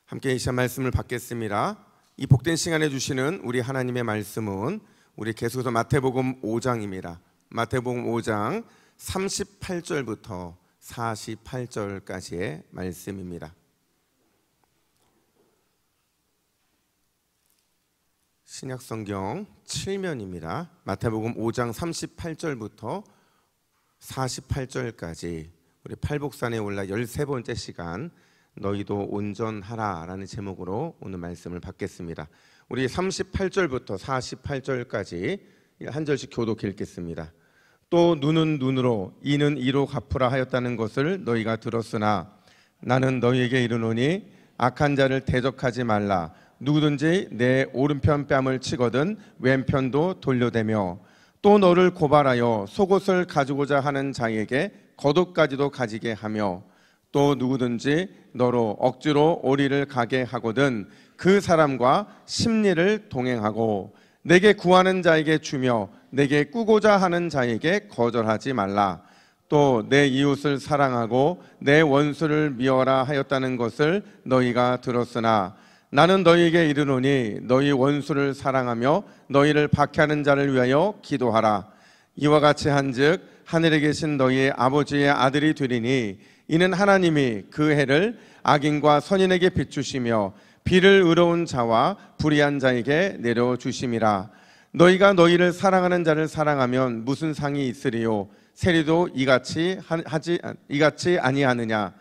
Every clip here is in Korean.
함께 이 시간 말씀을 받겠습니다. 이 복된 시간에 주시는 우리 하나님의 말씀은 우리 계속해서 마태복음 5장입니다. 마태복음 5장 38절부터 48절까지의 말씀입니다. 신약성경 7면입니다. 마태복음 5장 38절부터 48절까지 우리 팔복산에 올라 13번째 시간 너희도 온전하라 라는 제목으로 오늘 말씀을 받겠습니다. 우리 38절부터 48절까지 한 절씩 교독해 읽겠습니다. 또 눈은 눈으로 이는 이로 갚으라 하였다는 것을 너희가 들었으나 나는 너희에게 이르노니 악한 자를 대적하지 말라. 누구든지 내 오른편 뺨을 치거든 왼편도 돌려대며 또 너를 고발하여 속옷을 가지고자 하는 자에게 겉옷까지도 가지게 하며 또 누구든지 너로 억지로 오리를 가게 하거든 그 사람과 심리를 동행하고 내게 구하는 자에게 주며 내게 꾸고자 하는 자에게 거절하지 말라. 또 내 이웃을 사랑하고 내 원수를 미워라 하였다는 것을 너희가 들었으나 나는 너희에게 이르노니 너희 원수를 사랑하며 너희를 박해하는 자를 위하여 기도하라. 이와 같이 한즉 하늘에 계신 너희의 아버지의 아들이 되리니 이는 하나님이 그 해를 악인과 선인에게 비추시며 비를 의로운 자와 불의한 자에게 내려주심이라. 너희가 너희를 사랑하는 자를 사랑하면 무슨 상이 있으리요? 세리도 이같이 아니하느냐?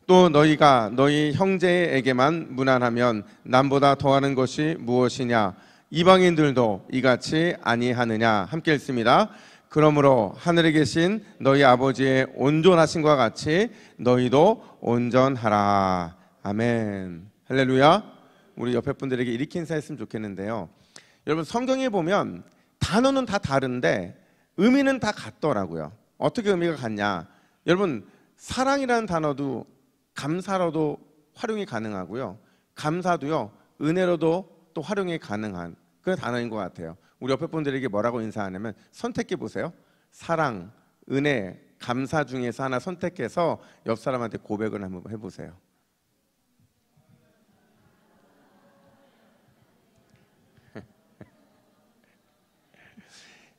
또 너희가 너희 형제에게만 무난하면 남보다 더하는 것이 무엇이냐? 이방인들도 이같이 아니하느냐? 함께 읽습니다. 그러므로 하늘에 계신 너희 아버지의 온전하심과 같이 너희도 온전하라. 아멘. 할렐루야. 우리 옆에 분들에게 이렇게 인사했으면 좋겠는데요. 여러분, 성경에 보면 단어는 다 다른데 의미는 다 같더라고요. 어떻게 의미가 같냐? 여러분, 사랑이라는 단어도 감사로도 활용이 가능하고요, 감사도요 은혜로도 또 활용이 가능한 그런 단어인 것 같아요. 우리 옆에 분들에게 뭐라고 인사하냐면 선택해 보세요. 사랑, 은혜, 감사 중에서 하나 선택해서 옆 사람한테 고백을 한번 해보세요.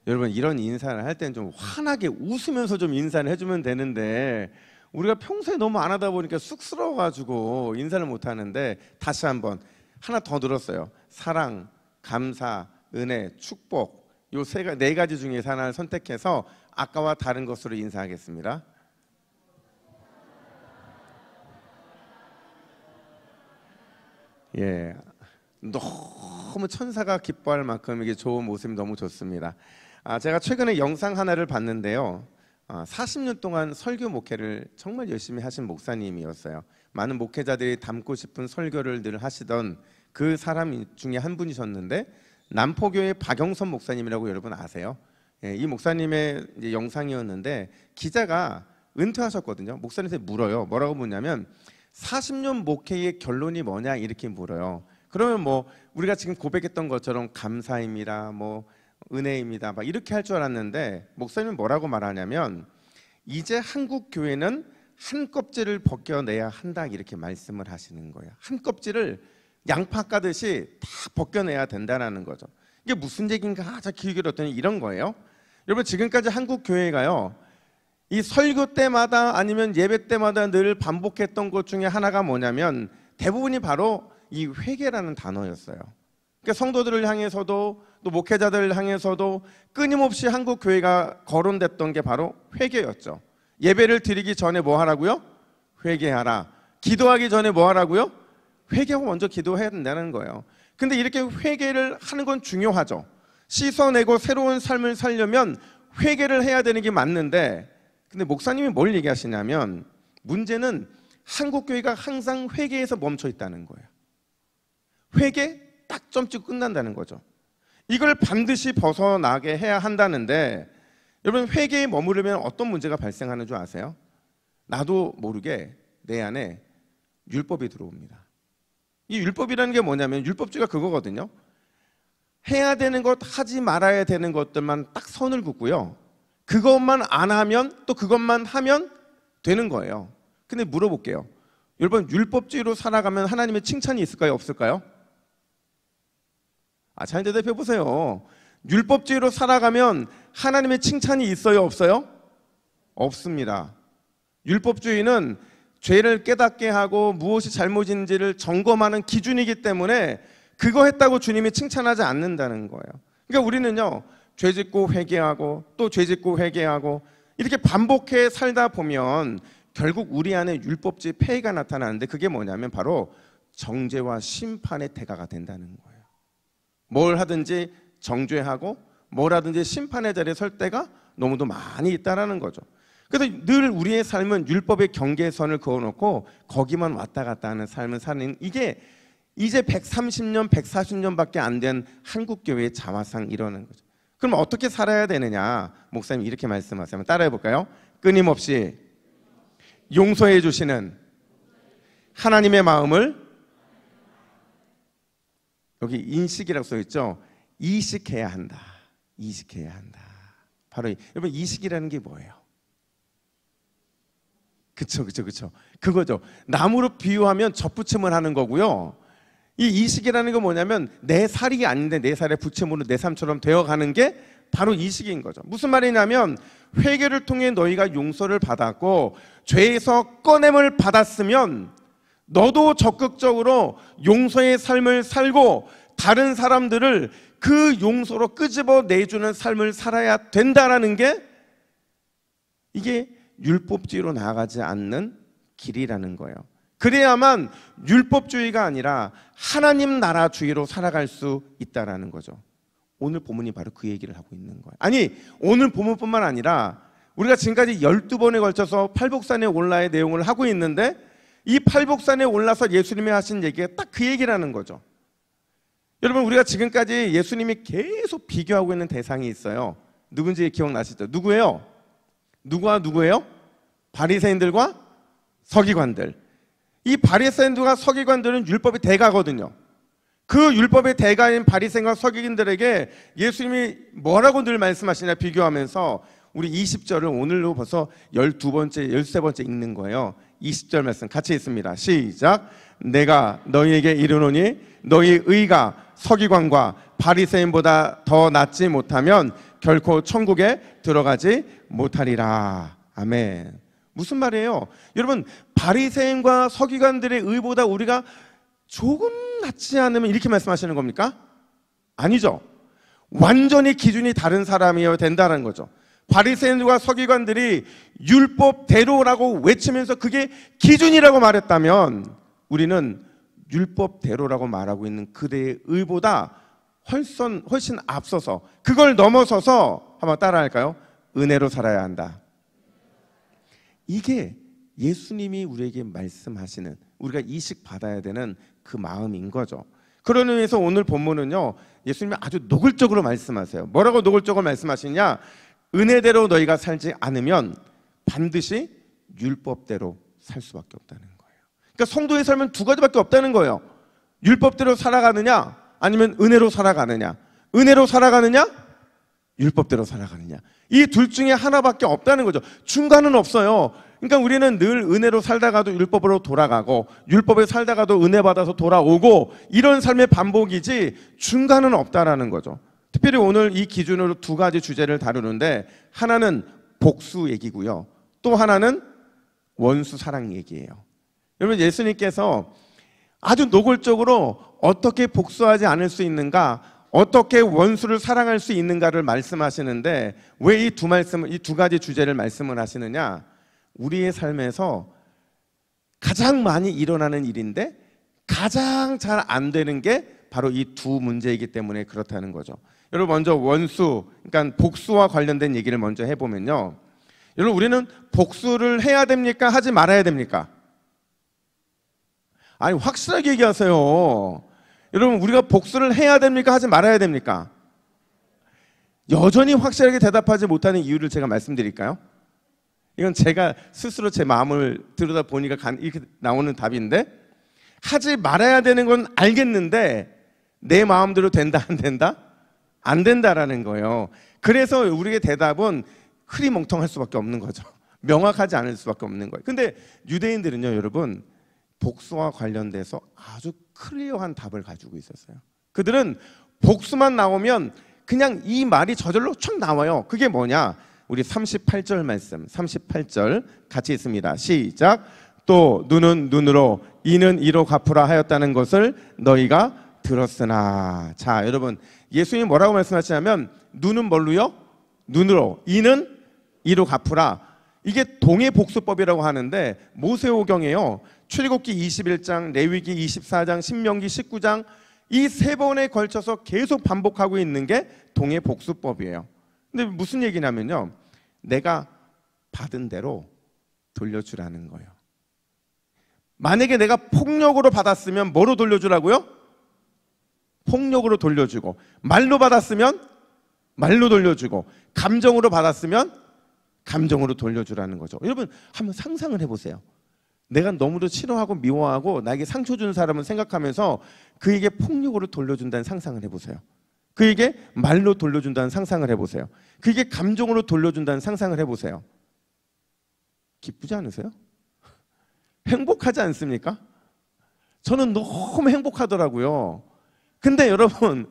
여러분, 이런 인사를 할 때는 좀 환하게 웃으면서 좀 인사를 해주면 되는데 우리가 평소에 너무 안 하다 보니까 쑥스러워가지고 인사를 못 하는데 다시 한번 하나 더 늘었어요. 사랑, 감사, 은혜, 축복, 요 네 가지 중에서 하나를 선택해서 아까와 다른 것으로 인사하겠습니다. 예, 너무 천사가 기뻐할 만큼 이게 좋은 모습이 너무 좋습니다. 제가 최근에 영상 하나를 봤는데요. 40년 동안 설교 목회를 정말 열심히 하신 목사님이었어요. 많은 목회자들이 담고 싶은 설교를 늘 하시던 그 사람 중에 한 분이셨는데 남포교회 박영선 목사님이라고 여러분 아세요? 예, 이 목사님의 이제 영상이었는데 기자가 은퇴하셨거든요. 목사님한테 물어요. 뭐라고 묻냐면 40년 목회의 결론이 뭐냐 이렇게 물어요. 그러면 뭐 우리가 지금 고백했던 것처럼 감사입니다, 뭐 은혜입니다, 막 이렇게 할 줄 알았는데 목사님은 뭐라고 말하냐면 이제 한국 교회는 한 껍질을 벗겨내야 한다 이렇게 말씀을 하시는 거예요. 한 껍질을 양파 까듯이 다 벗겨내야 된다는 거죠. 이게 무슨 얘기인가? 자, 귀 기울였더니 이런 거예요. 여러분, 지금까지 한국 교회가요, 이 설교 때마다 아니면 예배 때마다 늘 반복했던 것 중에 하나가 뭐냐면 대부분이 바로 이 회개라는 단어였어요. 그러니까 성도들을 향해서도 또 목회자들을 향해서도 끊임없이 한국 교회가 거론됐던 게 바로 회개였죠. 예배를 드리기 전에 뭐 하라고요? 회개하라. 기도하기 전에 뭐 하라고요? 회개하고 먼저 기도해야 된다는 거예요. 근데 이렇게 회개를 하는 건 중요하죠. 씻어내고 새로운 삶을 살려면 회개를 해야 되는 게 맞는데, 근데 목사님이 뭘 얘기하시냐면 문제는 한국 교회가 항상 회개에서 멈춰 있다는 거예요. 회개 딱 점 찍고 끝난다는 거죠. 이걸 반드시 벗어나게 해야 한다는데, 여러분, 회개에 머무르면 어떤 문제가 발생하는 줄 아세요? 나도 모르게 내 안에 율법이 들어옵니다. 이 율법이라는 게 뭐냐면 율법주의가 그거거든요. 해야 되는 것, 하지 말아야 되는 것들만 딱 선을 긋고요, 그것만 안 하면 또 그것만 하면 되는 거예요. 근데 물어볼게요. 여러분, 율법주의로 살아가면 하나님의 칭찬이 있을까요? 없을까요? 잘 대답해 보세요. 율법주의로 살아가면 하나님의 칭찬이 있어요? 없어요? 없습니다. 율법주의는 죄를 깨닫게 하고 무엇이 잘못인지를 점검하는 기준이기 때문에 그거 했다고 주님이 칭찬하지 않는다는 거예요. 그러니까 우리는요, 죄 짓고 회개하고 또 죄 짓고 회개하고 이렇게 반복해 살다 보면 결국 우리 안에 율법주의 폐해가 나타나는데, 그게 뭐냐면 바로 정죄와 심판의 대가가 된다는 거예요. 뭘 하든지 정죄하고 뭘 하든지 심판의 자리에 설 때가 너무도 많이 있다라는 거죠. 그래서 늘 우리의 삶은 율법의 경계선을 그어놓고 거기만 왔다 갔다 하는 삶을 사는, 이게 이제 130년, 140년밖에 안 된 한국교회의 자화상 이러는 거죠. 그럼 어떻게 살아야 되느냐? 목사님 이렇게 말씀하세요. 따라해 볼까요? 끊임없이 용서해 주시는 하나님의 마음을, 여기 인식이라고 써있죠. 이식해야 한다. 이식해야 한다. 바로 여러분, 이식이라는 게 뭐예요? 그쵸. 그거죠. 나무로 비유하면 젖붙임을 하는 거고요. 이 이식이라는 건 뭐냐면 내 살이 아닌데 내 살에 붙임으로 내 삶처럼 되어가는 게 바로 이식인 거죠. 무슨 말이냐면 회개를 통해 너희가 용서를 받았고 죄에서 꺼냄을 받았으면 너도 적극적으로 용서의 삶을 살고 다른 사람들을 그 용서로 끄집어 내주는 삶을 살아야 된다라는 게, 이게 율법주의로 나아가지 않는 길이라는 거예요. 그래야만 율법주의가 아니라 하나님 나라주의로 살아갈 수 있다라는 거죠. 오늘 본문이 바로 그 얘기를 하고 있는 거예요. 아니, 오늘 본문뿐만 아니라 우리가 지금까지 12번에 걸쳐서 팔복산에 올라의 내용을 하고 있는데, 이 팔복산에 올라서 예수님이 하신 얘기가 딱 그 얘기라는 거죠. 여러분, 우리가 지금까지 예수님이 계속 비교하고 있는 대상이 있어요. 누군지 기억나시죠? 누구예요? 누구와 누구예요? 바리새인들과 서기관들. 이 바리새인들과 서기관들은 율법의 대가거든요. 그 율법의 대가인 바리새인과 서기관들에게 예수님이 뭐라고 늘 말씀하시냐 비교하면서, 우리 20절을 오늘로 벌써 12번째, 13번째 읽는 거예요. 20절 말씀 같이 읽습니다. 시작. 내가 너희에게 이르노니 너희 의가 서기관과 바리새인보다 더 낫지 못하면 결코 천국에 들어가지 못하리라. 아멘. 무슨 말이에요? 여러분, 바리새인과 서기관들의 의보다 우리가 조금 낫지 않으면 이렇게 말씀하시는 겁니까? 아니죠. 완전히 기준이 다른 사람이어야 된다는 거죠. 바리새인과 서기관들이 율법대로라고 외치면서 그게 기준이라고 말했다면, 우리는 율법대로라고 말하고 있는 그대의 의보다 훨씬 앞서서, 그걸 넘어서서 한번 따라할까요? 은혜로 살아야 한다. 이게 예수님이 우리에게 말씀하시는, 우리가 이식 받아야 되는 그 마음인 거죠. 그런 의미에서 오늘 본문은요, 예수님이 아주 노골적으로 말씀하세요. 뭐라고 노골적으로 말씀하시냐? 은혜대로 너희가 살지 않으면 반드시 율법대로 살 수밖에 없다는 거예요. 그러니까 성도의 삶은 두 가지밖에 없다는 거예요. 율법대로 살아가느냐, 아니면 은혜로 살아가느냐. 은혜로 살아가느냐, 율법대로 살아가느냐. 이 둘 중에 하나밖에 없다는 거죠. 중간은 없어요. 그러니까 우리는 늘 은혜로 살다가도 율법으로 돌아가고, 율법에 살다가도 은혜 받아서 돌아오고, 이런 삶의 반복이지 중간은 없다라는 거죠. 특별히 오늘 이 기준으로 두 가지 주제를 다루는데, 하나는 복수 얘기고요, 또 하나는 원수 사랑 얘기예요. 여러분, 예수님께서 아주 노골적으로 어떻게 복수하지 않을 수 있는가, 어떻게 원수를 사랑할 수 있는가를 말씀하시는데, 왜 이 두 가지 주제를 말씀을 하시느냐? 우리의 삶에서 가장 많이 일어나는 일인데 가장 잘 안 되는 게 바로 이 두 문제이기 때문에 그렇다는 거죠. 여러분, 먼저 원수, 그러니까 복수와 관련된 얘기를 먼저 해보면요, 여러분, 우리는 복수를 해야 됩니까? 하지 말아야 됩니까? 아니, 확실하게 얘기하세요. 여러분, 우리가 복수를 해야 됩니까? 하지 말아야 됩니까? 여전히 확실하게 대답하지 못하는 이유를 제가 말씀드릴까요? 이건 제가 스스로 제 마음을 들여다 보니까 이렇게 나오는 답인데, 하지 말아야 되는 건 알겠는데 내 마음대로 된다 안 된다? 안 된다라는 거예요. 그래서 우리의 대답은 흐리멍텅할 수밖에 없는 거죠. 명확하지 않을 수밖에 없는 거예요. 근데 유대인들은요, 여러분, 복수와 관련돼서 아주 클리어한 답을 가지고 있었어요. 그들은 복수만 나오면 그냥 이 말이 저절로 촥 나와요. 그게 뭐냐? 우리 38절 말씀, 38절 같이 있습니다. 시작. 또 눈은 눈으로 이는 이로 갚으라 하였다는 것을 너희가 들었으나. 자, 여러분, 예수님이 뭐라고 말씀하시냐면 눈은 뭘로요? 눈으로, 이는 이로 갚으라. 이게 동해복수법이라고 하는데 모세오경에요, 출애굽기 21장, 레위기 24장, 신명기 19장 이 세 번에 걸쳐서 계속 반복하고 있는 게 동해복수법이에요. 근데 무슨 얘기냐면요, 내가 받은 대로 돌려주라는 거예요. 만약에 내가 폭력으로 받았으면 뭐로 돌려주라고요? 폭력으로 돌려주고, 말로 받았으면 말로 돌려주고, 감정으로 받았으면 감정으로 돌려주라는 거죠. 여러분 한번 상상을 해보세요. 내가 너무도 싫어하고 미워하고 나에게 상처 준 사람을 생각하면서 그에게 폭력으로 돌려준다는 상상을 해보세요. 그에게 말로 돌려준다는 상상을 해보세요. 그에게 감정으로 돌려준다는 상상을 해보세요. 기쁘지 않으세요? 행복하지 않습니까? 저는 너무 행복하더라고요. 근데 여러분,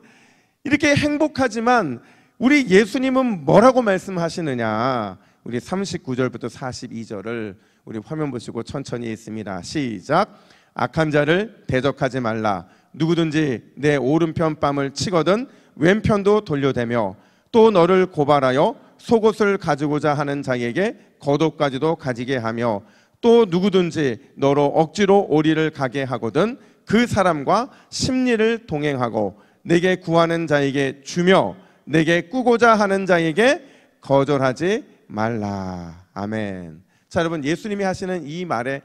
이렇게 행복하지만 우리 예수님은 뭐라고 말씀하시느냐? 우리 39절부터 42절을 우리 화면 보시고 천천히 읽습니다. 시작. 악한 자를 대적하지 말라. 누구든지 내 오른편 뺨을 치거든 왼편도 돌려대며 또 너를 고발하여 속옷을 가지고자 하는 자에게 겉옷까지도 가지게 하며 또 누구든지 너로 억지로 오리를 가게 하거든 그 사람과 심리를 동행하고 내게 구하는 자에게 주며 내게 꾸고자 하는 자에게 거절하지 말라. 아멘. 자, 여러분, 예수님이 하시는 이 말의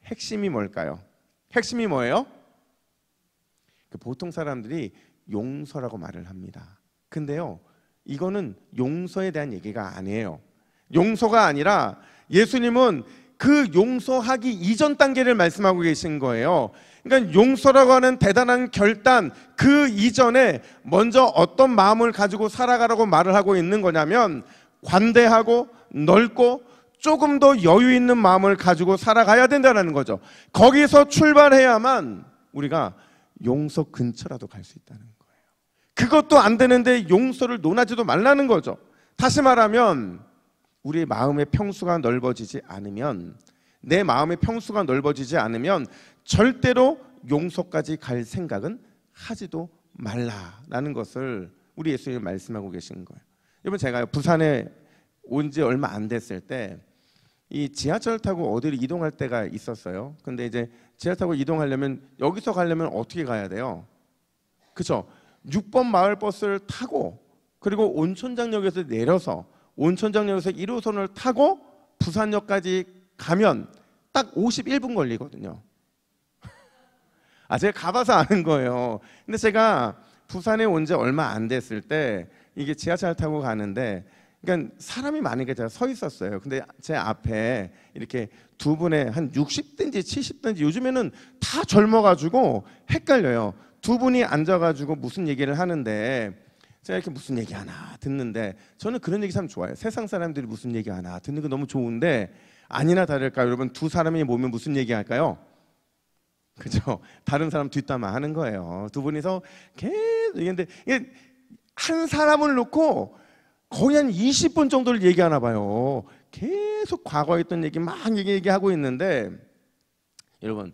핵심이 뭘까요? 핵심이 뭐예요? 보통 사람들이 용서라고 말을 합니다. 근데요, 이거는 용서에 대한 얘기가 아니에요. 용서가 아니라 예수님은 그 용서하기 이전 단계를 말씀하고 계신 거예요. 그러니까 용서라고 하는 대단한 결단, 그 이전에 먼저 어떤 마음을 가지고 살아가라고 말을 하고 있는 거냐면 관대하고 넓고 조금 더 여유 있는 마음을 가지고 살아가야 된다는 거죠. 거기서 출발해야만 우리가 용서 근처라도 갈 수 있다는 거예요. 그것도 안 되는데 용서를 논하지도 말라는 거죠. 다시 말하면 우리의 마음의 평수가 넓어지지 않으면, 내 마음의 평수가 넓어지지 않으면 절대로 용서까지 갈 생각은 하지도 말라라는 것을 우리 예수님이 말씀하고 계신 거예요. 여러분, 제가 부산에 온 지 얼마 안 됐을 때 이 지하철 타고 어디를 이동할 때가 있었어요. 근데 이제 지하철 타고 이동하려면, 여기서 가려면 어떻게 가야 돼요? 그렇죠? 6번 마을 버스를 타고, 그리고 온천장역에서 내려서 온천장역에서 1호선을 타고 부산역까지 가면 딱 51분 걸리거든요. 제가 가봐서 아는 거예요. 근데 제가 부산에 온 지 얼마 안 됐을 때 이게 지하철 타고 가는데, 그러니까 사람이 많으니까 제가 서 있었어요. 근데 제 앞에 이렇게 두 분의 한 60대인지 70대인지, 요즘에는 다 젊어가지고 헷갈려요. 두 분이 앉아가지고 무슨 얘기를 하는데 제가 이렇게 무슨 얘기 하나 듣는데, 저는 그런 얘기 참 좋아해요. 세상 사람들이 무슨 얘기 하나 듣는 거 너무 좋은데, 아니나 다를까 여러분, 두 사람이 모이면 무슨 얘기 할까요? 그죠? 다른 사람 뒷담화 하는 거예요. 두 분이서 계속 얘기했는데, 이게 한 사람을 놓고 거의 한 20분 정도를 얘기하나 봐요. 계속 과거에 있던 얘기 막 얘기하고 있는데, 여러분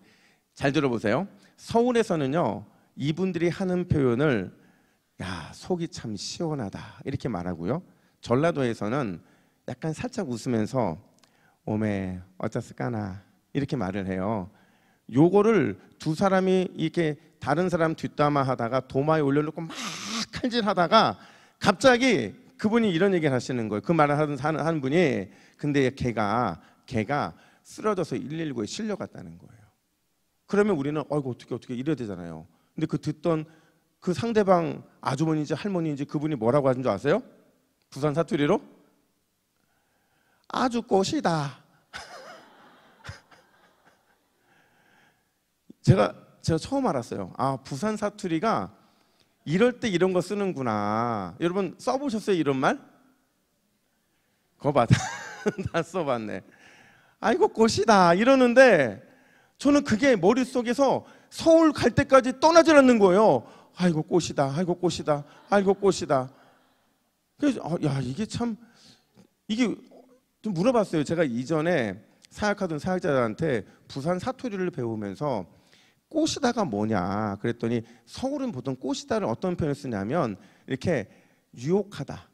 잘 들어보세요. 서울에서는요, 이분들이 하는 표현을 야, 속이 참 시원하다 이렇게 말하고요, 전라도에서는 약간 살짝 웃으면서 오메 어쩌스까나 이렇게 말을 해요. 요거를 두 사람이 이렇게 다른 사람 뒷담화 하다가 도마에 올려놓고 막 칼질하다가 갑자기 그분이 이런 얘기를 하시는 거예요. 그 말을 하는 분이, 근데 걔가 쓰러져서 119에 실려갔다는 거예요. 그러면 우리는 어이구 어떻게 이래야 되잖아요. 근데 그 듣던 그 상대방 아주머니인지 할머니인지 그분이 뭐라고 하신 줄 아세요? 부산 사투리로 아주 꽃이다. 제가 처음 알았어요. 부산 사투리가 이럴 때 이런 거 쓰는구나. 여러분 써보셨어요, 이런 말? 거 봐. 다 써봤네. 아이고 꽃이다 이러는데, 저는 그게 머릿속에서 서울 갈 때까지 떠나질 않는 거예요. 아이고 꽃이다, 아이고 꽃이다, 아이고 꽃이다. 그래서 야, 이게 참, 이게 좀 물어봤어요. 제가 이전에 사역하던 사역자들한테 부산 사투리를 배우면서 꽃이다가 뭐냐 그랬더니, 서울은 보통 꽃이다를 어떤 표현을 쓰냐면 이렇게 유혹하다,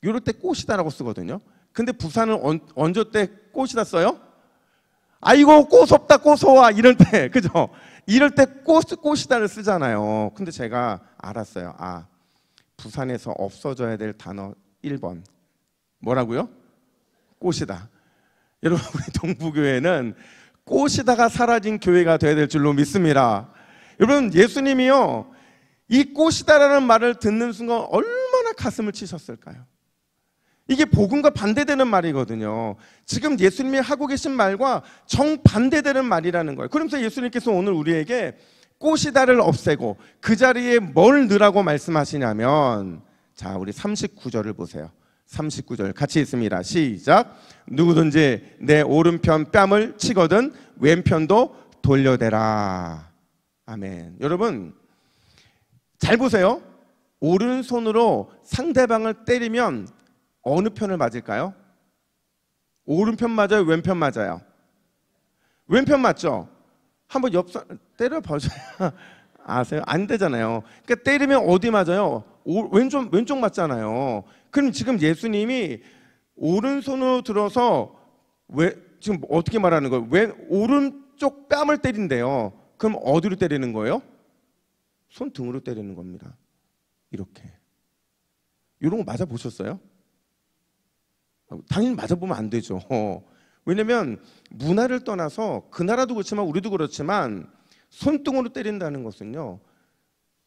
이럴 때 꽃이다라고 쓰거든요. 근데 부산은 언제 때 꽃이다 써요? 아이고 꽃없다, 꽃어와, 이럴 때, 그죠? 이럴 때 꽃이다를 쓰잖아요. 근데 제가 알았어요. 아, 부산에서 없어져야 될 단어 1번 뭐라고요? 꽃이다. 여러분, 우리 동부교회는 꽃이다가 사라진 교회가 되어야 될 줄로 믿습니다. 여러분, 예수님이요, 이 꽃이다라는 말을 듣는 순간 얼마나 가슴을 치셨을까요? 이게 복음과 반대되는 말이거든요. 지금 예수님이 하고 계신 말과 정반대되는 말이라는 거예요. 그러면서 예수님께서 오늘 우리에게 꽃이다를 없애고 그 자리에 뭘 넣으라고 말씀하시냐면, 자, 우리 39절을 보세요. 39절 같이 있습니다. 시작. 누구든지 내 오른편 뺨을 치거든 왼편도 돌려대라. 아멘. 여러분, 잘 보세요. 오른손으로 상대방을 때리면 어느 편을 맞을까요? 오른편 맞아요? 왼편 맞아요? 왼편 맞죠? 한번 때려보셔야 아세요? 안 되잖아요. 그러니까 때리면 어디 맞아요? 왼쪽 맞잖아요. 그럼 지금 예수님이 오른손으로 들어서 지금 어떻게 말하는 거예요? 오른쪽 뺨을 때린대요. 그럼 어디로 때리는 거예요? 손등으로 때리는 겁니다. 이렇게. 이런 거 맞아보셨어요? 당연히 맞아보면 안 되죠. 왜냐면 문화를 떠나서 그 나라도 그렇지만 우리도 그렇지만 손등으로 때린다는 것은요,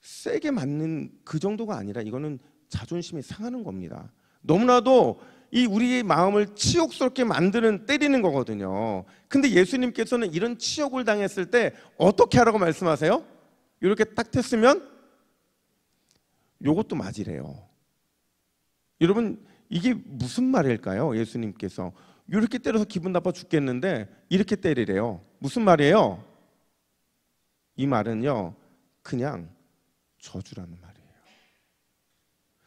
세게 맞는 그 정도가 아니라 이거는 자존심이 상하는 겁니다. 너무나도 이 우리의 마음을 치욕스럽게 만드는 때리는 거거든요. 근데 예수님께서는 이런 치욕을 당했을 때 어떻게 하라고 말씀하세요? 이렇게 딱 됐으면 요것도 맞으래요. 여러분, 이게 무슨 말일까요? 예수님께서 이렇게 때려서 기분 나빠 죽겠는데 이렇게 때리래요. 무슨 말이에요? 이 말은요, 그냥 저주라는 말이에요.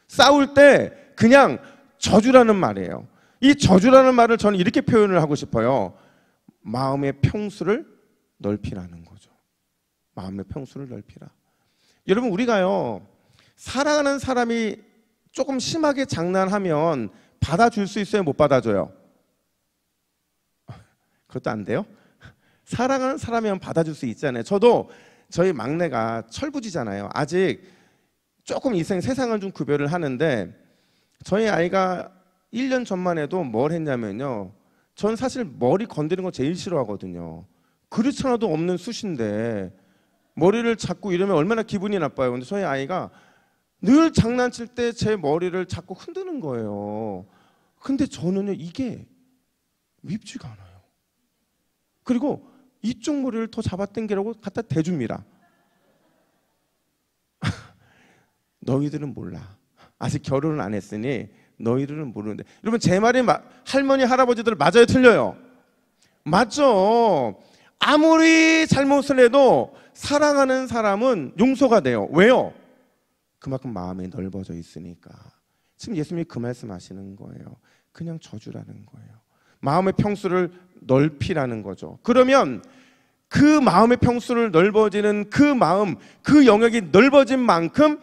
싸울 때 그냥 저주라는 말이에요. 이 저주라는 말을 저는 이렇게 표현을 하고 싶어요. 마음의 평수를 넓히라는 거죠. 마음의 평수를 넓히라. 여러분, 우리가요, 사랑하는 사람이 조금 심하게 장난하면 받아줄 수 있어요? 못 받아줘요? 그것도 안 돼요? 사랑하는 사람이면 받아줄 수 있잖아요. 저도 저희 막내가 철부지잖아요. 아직 조금 세상을 좀 구별을 하는데, 저희 아이가 1년 전만 해도 뭘 했냐면요, 전 사실 머리 건드리는 거 제일 싫어하거든요. 그렇지 않아도 없는 숱인데 머리를 잡고 이러면 얼마나 기분이 나빠요. 근데 저희 아이가 늘 장난칠 때 제 머리를 자꾸 흔드는 거예요. 근데 저는요, 이게 밉지가 않아요. 그리고 이쪽 머리를 더 잡아당기라고 갖다 대줍니다. 너희들은 몰라. 아직 결혼을 안 했으니 너희들은 모르는데. 여러분, 제 말이 할머니 할아버지들 맞아요, 틀려요? 맞죠. 아무리 잘못을 해도 사랑하는 사람은 용서가 돼요. 왜요? 그만큼 마음이 넓어져 있으니까. 지금 예수님이 그 말씀하시는 거예요. 그냥 저주라는 거예요. 마음의 평수를 넓히라는 거죠. 그러면 그 마음의 평수를 넓어지는 그 마음, 그 영역이 넓어진 만큼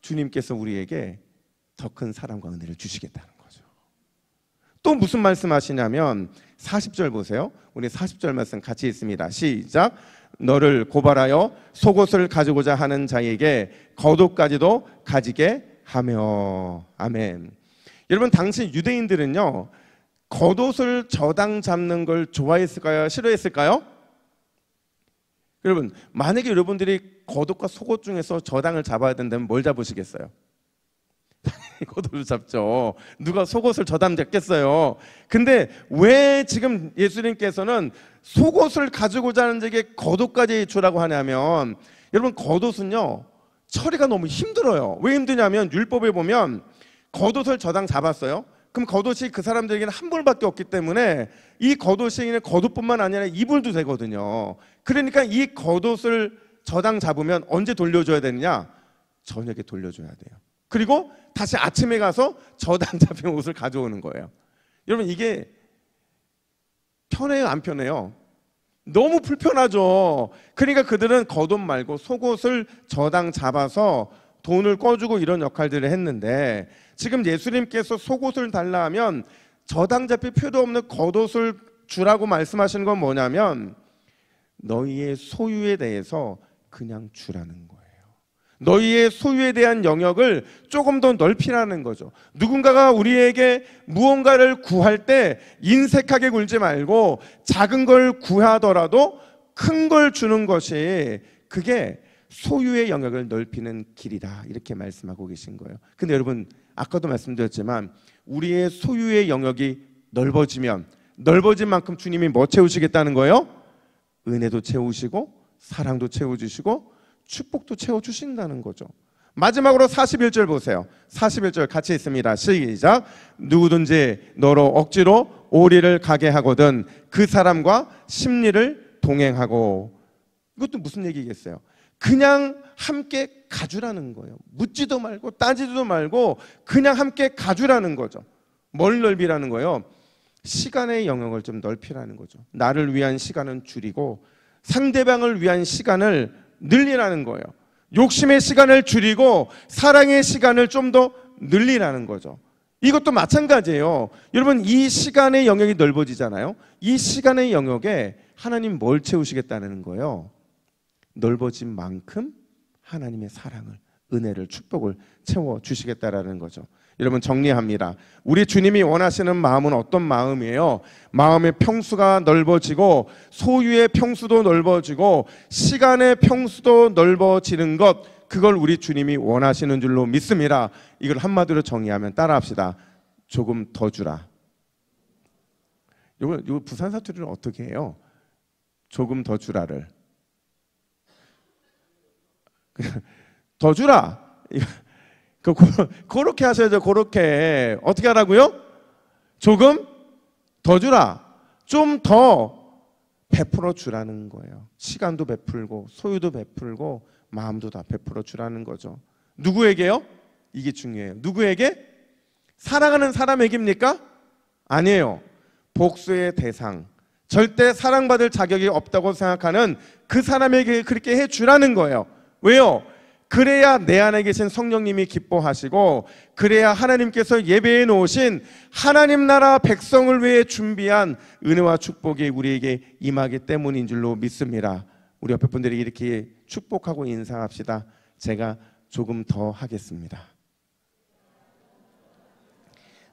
주님께서 우리에게 더 큰 사랑과 은혜를 주시겠다는 거죠. 또 무슨 말씀하시냐면 40절 보세요. 우리 40절 말씀 같이 있습니다. 시작. 너를 고발하여 속옷을 가지고자 하는 자에게 겉옷까지도 가지게 하며. 아멘. 여러분, 당시 유대인들은요, 겉옷을 저당 잡는 걸 좋아했을까요? 싫어했을까요? 여러분, 만약에 여러분들이 겉옷과 속옷 중에서 저당을 잡아야 된다면 뭘 잡으시겠어요? 겉옷을 잡죠. 누가 속옷을 저당 잡겠어요? 근데 왜 지금 예수님께서는 속옷을 가지고자 하는 자에게 겉옷까지 주라고 하냐면, 여러분, 겉옷은요, 처리가 너무 힘들어요. 왜 힘드냐면 율법에 보면 겉옷을 저당 잡았어요. 그럼 겉옷이 그 사람들에게는 한 벌밖에 없기 때문에 이 겉옷이 겉옷뿐만 아니라 이불도 되거든요. 그러니까 이 겉옷을 저당 잡으면 언제 돌려줘야 되느냐? 저녁에 돌려줘야 돼요. 그리고 다시 아침에 가서 저당 잡힌 옷을 가져오는 거예요. 여러분, 이게 편해요, 안 편해요? 너무 불편하죠. 그러니까 그들은 겉옷 말고 속옷을 저당 잡아서 돈을 꿔주고 이런 역할들을 했는데, 지금 예수님께서 속옷을 달라 하면 저당 잡힐 필요 없는 겉옷을 주라고 말씀하시는 건 뭐냐면 너희의 소유에 대해서 그냥 주라는 거예요. 너희의 소유에 대한 영역을 조금 더 넓히라는 거죠. 누군가가 우리에게 무언가를 구할 때 인색하게 굴지 말고 작은 걸 구하더라도 큰 걸 주는 것이, 그게 소유의 영역을 넓히는 길이다, 이렇게 말씀하고 계신 거예요. 근데 여러분, 아까도 말씀드렸지만 우리의 소유의 영역이 넓어지면 넓어진 만큼 주님이 뭐 채우시겠다는 거예요? 은혜도 채우시고 사랑도 채워주시고 축복도 채워주신다는 거죠. 마지막으로 41절 보세요. 41절 같이 있습니다. 시작. 누구든지 너로 억지로 오리를 가게 하거든 그 사람과 심리를 동행하고. 이것도 무슨 얘기겠어요? 그냥 함께 가주라는 거예요. 묻지도 말고 따지지도 말고 그냥 함께 가주라는 거죠. 뭘 넓히라는 거예요? 시간의 영역을 좀 넓히라는 거죠. 나를 위한 시간은 줄이고 상대방을 위한 시간을 늘리라는 거예요. 욕심의 시간을 줄이고 사랑의 시간을 좀 더 늘리라는 거죠. 이것도 마찬가지예요. 여러분, 이 시간의 영역이 넓어지잖아요. 이 시간의 영역에 하나님 뭘 채우시겠다는 거예요? 넓어진 만큼 하나님의 사랑을, 은혜를, 축복을 채워주시겠다라는 거죠. 여러분, 정리합니다. 우리 주님이 원하시는 마음은 어떤 마음이에요? 마음의 평수가 넓어지고 소유의 평수도 넓어지고 시간의 평수도 넓어지는 것, 그걸 우리 주님이 원하시는 줄로 믿습니다. 이걸 한마디로 정의하면 따라합시다. 조금 더 주라. 이거 부산 사투리를 어떻게 해요? 조금 더 주라를. 더 주라. 그렇게 하셔야죠. 그렇게. 어떻게 하라고요? 조금 더 주라. 좀 더 베풀어 주라는 거예요. 시간도 베풀고 소유도 베풀고 마음도 다 베풀어 주라는 거죠. 누구에게요? 이게 중요해요. 누구에게? 사랑하는 사람에게입니까? 아니에요. 복수의 대상, 절대 사랑받을 자격이 없다고 생각하는 그 사람에게 그렇게 해주라는 거예요. 왜요? 그래야 내 안에 계신 성령님이 기뻐하시고, 그래야 하나님께서 예배해 놓으신 하나님 나라 백성을 위해 준비한 은혜와 축복이 우리에게 임하기 때문인 줄로 믿습니다. 우리 옆에 분들이 이렇게 축복하고 인사합시다. 제가 조금 더 하겠습니다.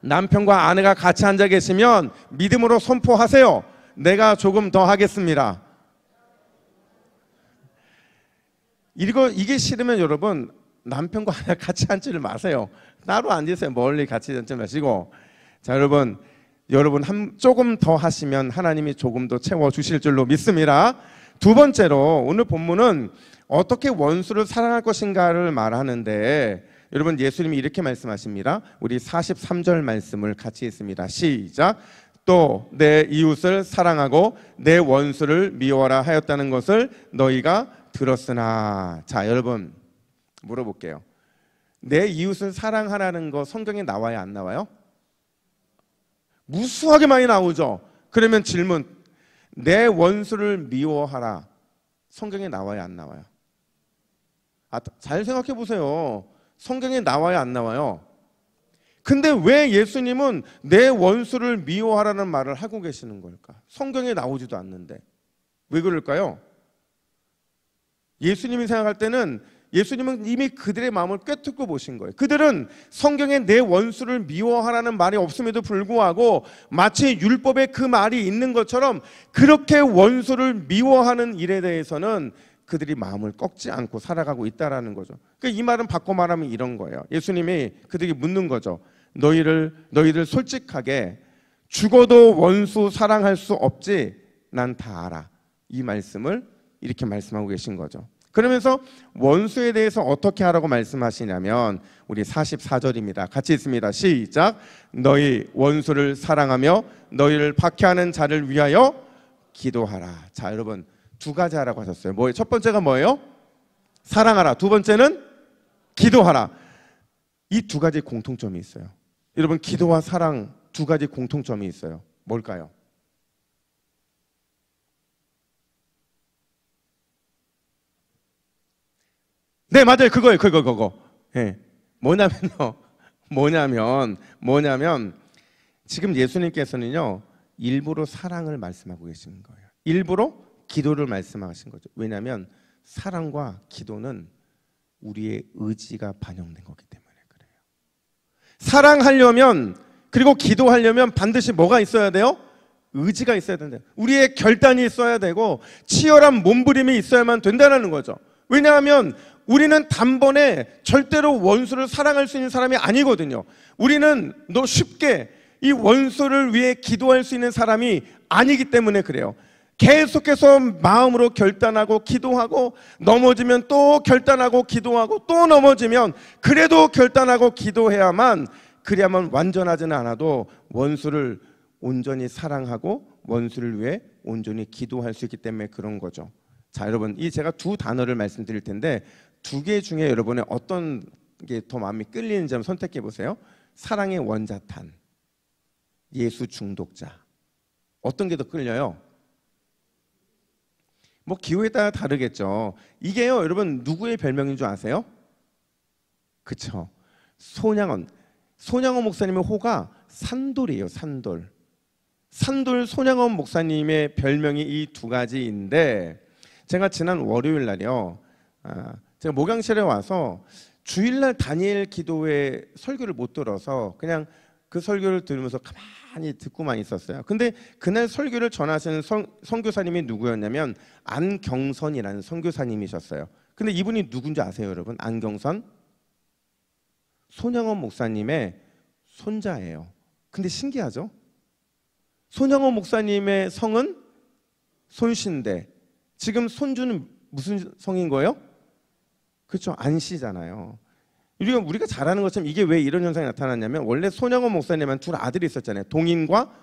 남편과 아내가 같이 앉아 계시면 믿음으로 선포하세요. 내가 조금 더 하겠습니다. 이게 싫으면 여러분, 남편과 아내가 같이 앉지를 마세요. 따로 앉으세요. 멀리 같이 앉지 마시고. 자, 여러분 조금 더 하시면 하나님이 조금 더 채워주실 줄로 믿습니다. 두 번째로, 오늘 본문은 어떻게 원수를 사랑할 것인가를 말하는데, 여러분, 예수님이 이렇게 말씀하십니다. 우리 43절 말씀을 같이 읽습니다. 시작. 또 내 이웃을 사랑하고 내 원수를 미워하라 하였다는 것을 너희가 들었으나. 자, 여러분 물어볼게요. 내 이웃을 사랑하라는 거 성경에 나와요, 안 나와요? 무수하게 많이 나오죠. 그러면 질문, 내 원수를 미워하라, 성경에 나와요, 안 나와요? 잘 생각해 보세요. 성경에 나와요, 안 나와요? 근데 왜 예수님은 내 원수를 미워하라는 말을 하고 계시는 걸까? 성경에 나오지도 않는데. 왜 그럴까요? 예수님이 생각할 때는, 예수님은 이미 그들의 마음을 꿰뚫고 보신 거예요. 그들은 성경에 내 원수를 미워하라는 말이 없음에도 불구하고 마치 율법에 그 말이 있는 것처럼 그렇게 원수를 미워하는 일에 대해서는 그들이 마음을 꺾지 않고 살아가고 있다라는 거죠. 그러니까 이 말은 바꿔 말하면 이런 거예요. 예수님이 그들에게 묻는 거죠. 너희들 솔직하게 죽어도 원수 사랑할 수 없지? 난 다 알아. 이 말씀을 이렇게 말씀하고 계신 거죠. 그러면서 원수에 대해서 어떻게 하라고 말씀하시냐면 우리 44절입니다. 같이 있습니다. 시작. 너희 원수를 사랑하며 너희를 박해하는 자를 위하여 기도하라. 자, 여러분 두 가지 하라고 하셨어요. 뭐예요? 첫 번째가 뭐예요? 사랑하라. 두 번째는 기도하라. 이 두 가지 공통점이 있어요. 여러분 기도와 사랑 두 가지 공통점이 있어요. 뭘까요? 네, 맞아요. 그거예요. 그거. 예. 뭐냐면요. 뭐냐면 지금 예수님께서는요. 일부러 사랑을 말씀하고 계시는 거예요. 일부러 기도를 말씀하신 거죠. 왜냐하면 사랑과 기도는 우리의 의지가 반영된 거기 때문에 그래요. 사랑하려면 그리고 기도하려면 반드시 뭐가 있어야 돼요? 의지가 있어야 된다. 우리의 결단이 있어야 되고 치열한 몸부림이 있어야만 된다는 거죠. 왜냐하면 우리는 단번에 절대로 원수를 사랑할 수 있는 사람이 아니거든요. 우리는 너 쉽게 이 원수를 위해 기도할 수 있는 사람이 아니기 때문에 그래요. 계속해서 마음으로 결단하고 기도하고 넘어지면 또 결단하고 기도하고 또 넘어지면 그래도 결단하고 기도해야만 그래야만 완전하지는 않아도 원수를 온전히 사랑하고 원수를 위해 온전히 기도할 수 있기 때문에 그런 거죠. 자, 여러분 이 제가 두 단어를 말씀드릴 텐데 두 개 중에 여러분의 어떤 게 더 마음이 끌리는지 한번 선택해 보세요. 사랑의 원자탄, 예수 중독자. 어떤 게 더 끌려요? 뭐 기호에 따라 다르겠죠. 이게요, 여러분 누구의 별명인 줄 아세요? 그쵸? 손양원 목사님의 호가 산돌이에요. 산돌 손양원 목사님의 별명이 이 두 가지인데 제가 지난 월요일 날이요. 제가 목양실에 와서 주일날 다니엘 기도회 설교를 못 들어서 그냥 그 설교를 들으면서 가만히 듣고만 있었어요. 근데 그날 설교를 전하시는 선교사님이 누구였냐면 안경선이라는 선교사님이셨어요. 근데 이분이 누군지 아세요, 여러분? 안경선? 손양원 목사님의 손자예요. 근데 신기하죠? 손양원 목사님의 성은 손신데 지금 손주는 무슨 성인 거예요? 그렇죠. 안씨잖아요. 우리가 잘 아는 것처럼 이게 왜 이런 현상이 나타났냐면 원래 손양원 목사님은 두 아들이 있었잖아요. 동인과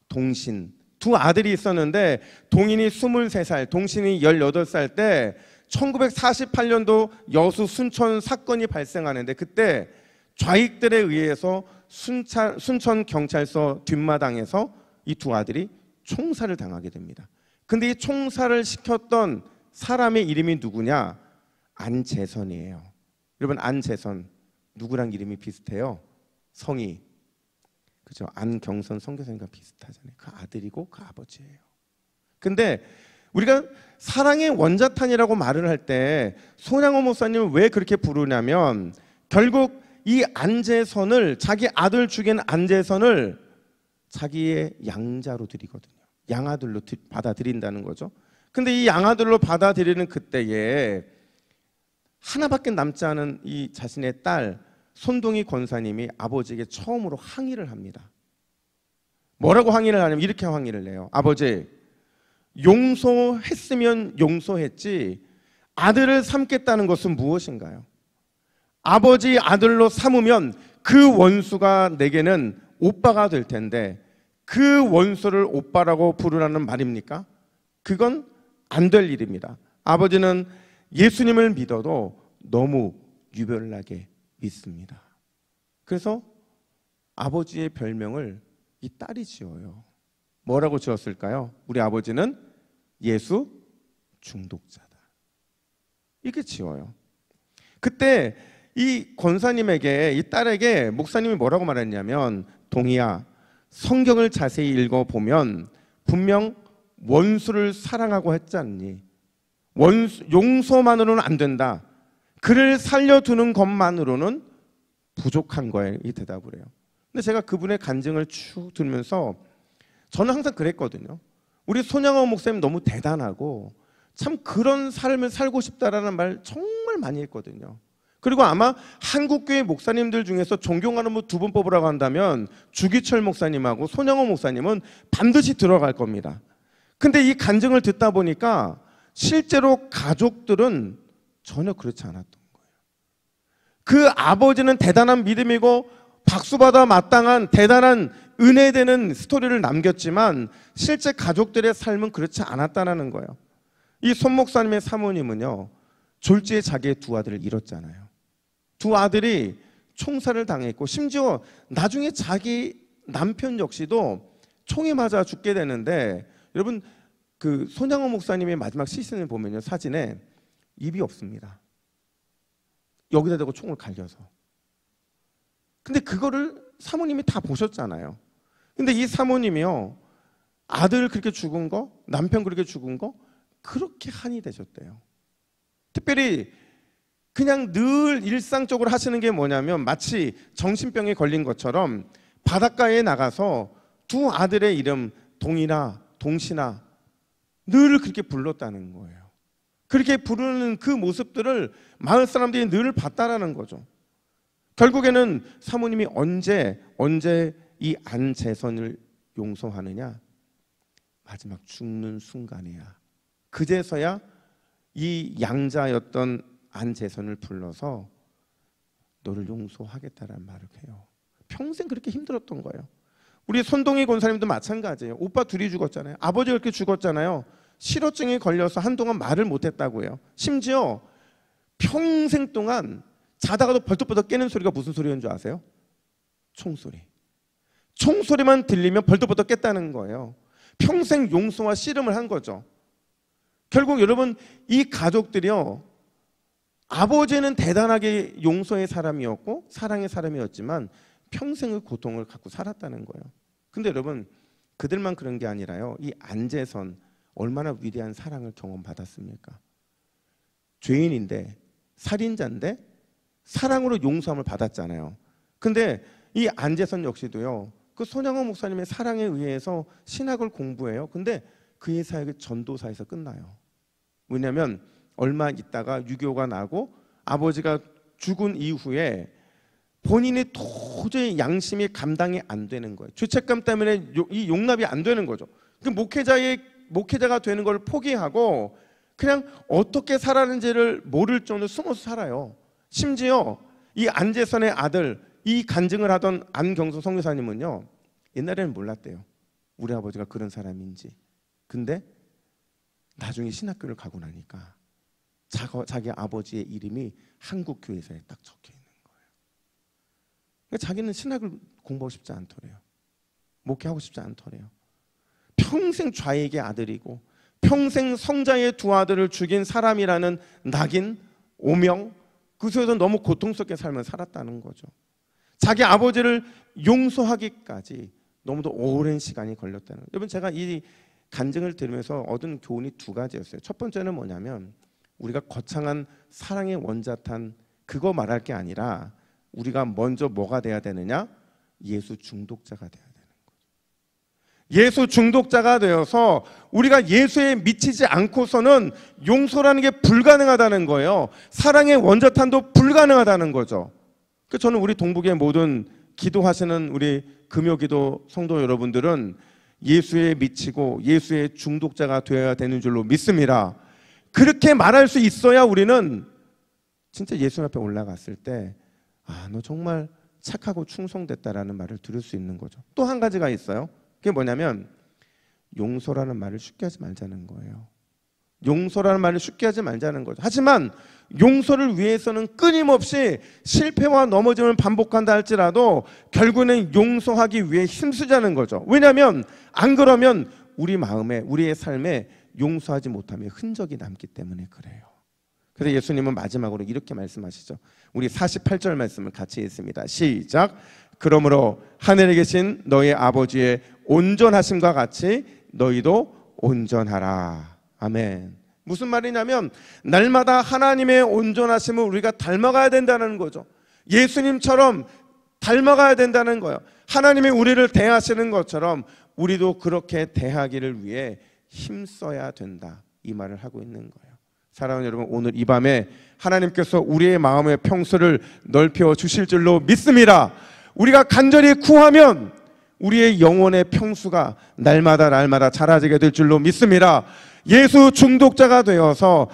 동신. 두 아들이 있었는데 동인이 23살, 동신이 18살 때 1948년도 여수 순천 사건이 발생하는데 그때 좌익들에 의해서 순천 경찰서 뒷마당에서 이 두 아들이 총살을 당하게 됩니다. 근데 이 총살을 시켰던 사람의 이름이 누구냐? 안재선이에요. 여러분 안재선 누구랑 이름이 비슷해요? 성이 그죠? 안경선 선교사님과 비슷하잖아요. 그 아들이고 그 아버지예요. 근데 우리가 사랑의 원자탄이라고 말을 할 때 손양호 목사님을 왜 그렇게 부르냐면 결국 이 안재선을 자기 아들 죽인 안재선을 자기의 양자로 드리거든요. 양아들로 받아들인다는 거죠. 근데 이 양아들로 받아들이는 그때에 하나밖에 남지 않은 이 자신의 딸 손동희 권사님이 아버지에게 처음으로 항의를 합니다. 뭐라고 항의를 하냐면 이렇게 항의를 해요. 아버지, 용서했으면 용서했지 아들을 삼겠다는 것은 무엇인가요? 아버지 아들로 삼으면 그 원수가 내게는 오빠가 될 텐데 그 원수를 오빠라고 부르라는 말입니까? 그건 안 될 일입니다. 아버지는 예수님을 믿어도 너무 유별나게 믿습니다. 그래서 아버지의 별명을 이 딸이 지어요. 뭐라고 지었을까요? 우리 아버지는 예수 중독자다. 이렇게 지어요. 그때 이 권사님에게 이 딸에게 목사님이 뭐라고 말했냐면 동희야 성경을 자세히 읽어보면 분명 원수를 사랑하고 했지 않니? 용서만으로는 안 된다. 그를 살려두는 것만으로는 부족한 거예요. 이 대답을 해요. 근데 제가 그분의 간증을 쭉 들으면서 저는 항상 그랬거든요. 우리 손양호 목사님 너무 대단하고 참 그런 삶을 살고 싶다라는 말 정말 많이 했거든요. 그리고 아마 한국교회 목사님들 중에서 존경하는 분 두 분 뽑으라고 한다면 주기철 목사님하고 손양호 목사님은 반드시 들어갈 겁니다. 근데 이 간증을 듣다 보니까 실제로 가족들은 전혀 그렇지 않았던 거예요. 그 아버지는 대단한 믿음이고 박수받아 마땅한 대단한 은혜되는 스토리를 남겼지만 실제 가족들의 삶은 그렇지 않았다는 거예요. 이 손 목사님의 사모님은요, 졸지에 자기의 두 아들을 잃었잖아요. 두 아들이 총살을 당했고 심지어 나중에 자기 남편 역시도 총에 맞아 죽게 되는데, 여러분 그 손양호 목사님의 마지막 시신을 보면요, 사진에 입이 없습니다. 여기다 대고 총을 갈겨서. 근데 그거를 사모님이 다 보셨잖아요. 근데 이 사모님이요, 아들 그렇게 죽은 거, 남편 그렇게 죽은 거 그렇게 한이 되셨대요. 특별히 그냥 늘 일상적으로 하시는 게 뭐냐면 마치 정신병에 걸린 것처럼 바닷가에 나가서 두 아들의 이름 동이나 동시나 늘 그렇게 불렀다는 거예요. 그렇게 부르는 그 모습들을 마을 사람들이 늘 봤다라는 거죠. 결국에는 사모님이 언제 이 안재선을 용서하느냐? 마지막 죽는 순간이야. 그제서야 이 양자였던 안재선을 불러서 너를 용서하겠다라는 말을 해요. 평생 그렇게 힘들었던 거예요. 우리 손동희 권사님도 마찬가지예요. 오빠 둘이 죽었잖아요. 아버지가 그렇게 죽었잖아요. 실어증에 걸려서 한동안 말을 못했다고요. 심지어 평생 동안 자다가도 벌떡벌떡 깨는 소리가 무슨 소리인 줄 아세요? 총소리. 총소리만 들리면 벌떡벌떡 깼다는 거예요. 평생 용서와 씨름을 한 거죠. 결국 여러분, 이 가족들이요, 아버지는 대단하게 용서의 사람이었고 사랑의 사람이었지만 평생의 고통을 갖고 살았다는 거예요. 근데 여러분, 그들만 그런 게 아니라요, 이 안재선 얼마나 위대한 사랑을 경험받았습니까? 죄인인데, 살인자인데 사랑으로 용서함을 받았잖아요. 근데 이 안재선 역시도요, 그 손양호 목사님의 사랑에 의해서 신학을 공부해요. 근데 그의 사역이 전도사에서 끝나요. 왜냐하면 얼마 있다가 6.25가 나고 아버지가 죽은 이후에 본인이 도저히 양심이 감당이 안 되는 거예요. 죄책감 때문에 이 용납이 안 되는 거죠. 그 목회자가 되는 걸 포기하고 그냥 어떻게 살았는지를 모를 정도로 숨어서 살아요. 심지어 이 안재선의 아들, 이 간증을 하던 안경수 선교사님은요, 옛날에는 몰랐대요. 우리 아버지가 그런 사람인지. 근데 나중에 신학교를 가고 나니까 자기 아버지의 이름이 한국 교회사에 딱 적혀 있는 거예요. 그러니까 자기는 신학을 공부하고 싶지 않더래요. 목회하고 싶지 않더래요. 평생 좌익의 아들이고 평생 성자의 두 아들을 죽인 사람이라는 낙인, 오명, 그 속에서 너무 고통스럽게 삶을 살았다는 거죠. 자기 아버지를 용서하기까지 너무도 오랜 시간이 걸렸다는 거예요. 여러분, 제가 이 간증을 들으면서 얻은 교훈이 두 가지였어요. 첫 번째는 뭐냐면, 우리가 거창한 사랑의 원자탄 그거 말할 게 아니라 우리가 먼저 뭐가 돼야 되느냐? 예수 중독자가 돼야 되는 거죠. 예수 중독자가 되어서 우리가 예수에 미치지 않고서는 용서라는 게 불가능하다는 거예요. 사랑의 원자탄도 불가능하다는 거죠. 저는 우리 동북의 모든 기도하시는 우리 금요기도 성도 여러분들은 예수에 미치고 예수의 중독자가 되어야 되는 줄로 믿습니다. 그렇게 말할 수 있어야 우리는 진짜 예수님 앞에 올라갔을 때, 아, 너 정말 착하고 충성됐다라는 말을 들을 수 있는 거죠. 또 한 가지가 있어요. 그게 뭐냐면, 용서라는 말을 쉽게 하지 말자는 거예요. 용서라는 말을 쉽게 하지 말자는 거죠. 하지만 용서를 위해서는 끊임없이 실패와 넘어짐을 반복한다 할지라도 결국에는 용서하기 위해 힘쓰자는 거죠. 왜냐하면 안 그러면 우리 마음에, 우리의 삶에 용서하지 못하면 흔적이 남기 때문에 그래요. 그래서 예수님은 마지막으로 이렇게 말씀하시죠. 우리 48절 말씀을 같이 읽습니다. 시작. 그러므로 하늘에 계신 너희 아버지의 온전하심과 같이 너희도 온전하라. 아멘. 무슨 말이냐면 날마다 하나님의 온전하심을 우리가 닮아가야 된다는 거죠. 예수님처럼 닮아가야 된다는 거예요. 하나님이 우리를 대하시는 것처럼 우리도 그렇게 대하기를 위해 힘써야 된다, 이 말을 하고 있는 거예요. 사랑하는 여러분, 오늘 이 밤에 하나님께서 우리의 마음의 평수를 넓혀 주실 줄로 믿습니다. 우리가 간절히 구하면 우리의 영혼의 평수가 날마다 자라지게 될 줄로 믿습니다. 예수 중독자가 되어서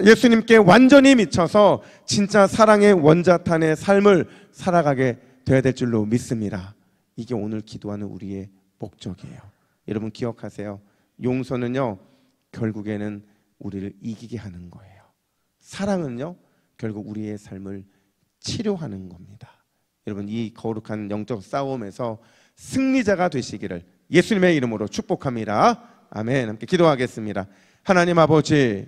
예수님께 완전히 미쳐서 진짜 사랑의 원자탄의 삶을 살아가게 되어야 될 줄로 믿습니다. 이게 오늘 기도하는 우리의 목적이에요. 여러분 기억하세요. 용서는요 결국에는 우리를 이기게 하는 거예요. 사랑은요 결국 우리의 삶을 치료하는 겁니다. 여러분 이 거룩한 영적 싸움에서 승리자가 되시기를 예수님의 이름으로 축복합니다. 아멘. 함께 기도하겠습니다. 하나님 아버지,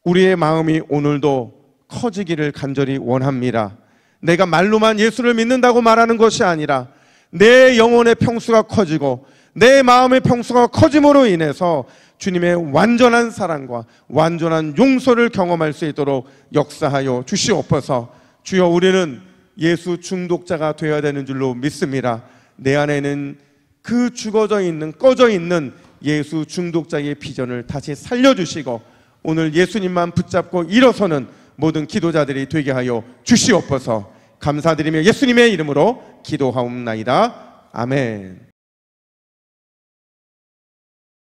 우리의 마음이 오늘도 커지기를 간절히 원합니다. 내가 말로만 예수를 믿는다고 말하는 것이 아니라 내 영혼의 평수가 커지고 내 마음의 평수가 커짐으로 인해서 주님의 완전한 사랑과 완전한 용서를 경험할 수 있도록 역사하여 주시옵소서. 주여, 우리는 예수 중독자가 되어야 되는 줄로 믿습니다. 내 안에는 그 죽어져 있는 꺼져 있는 예수 중독자의 비전을 다시 살려주시고 오늘 예수님만 붙잡고 일어서는 모든 기도자들이 되게 하여 주시옵소서. 감사드리며 예수님의 이름으로 기도하옵나이다. 아멘.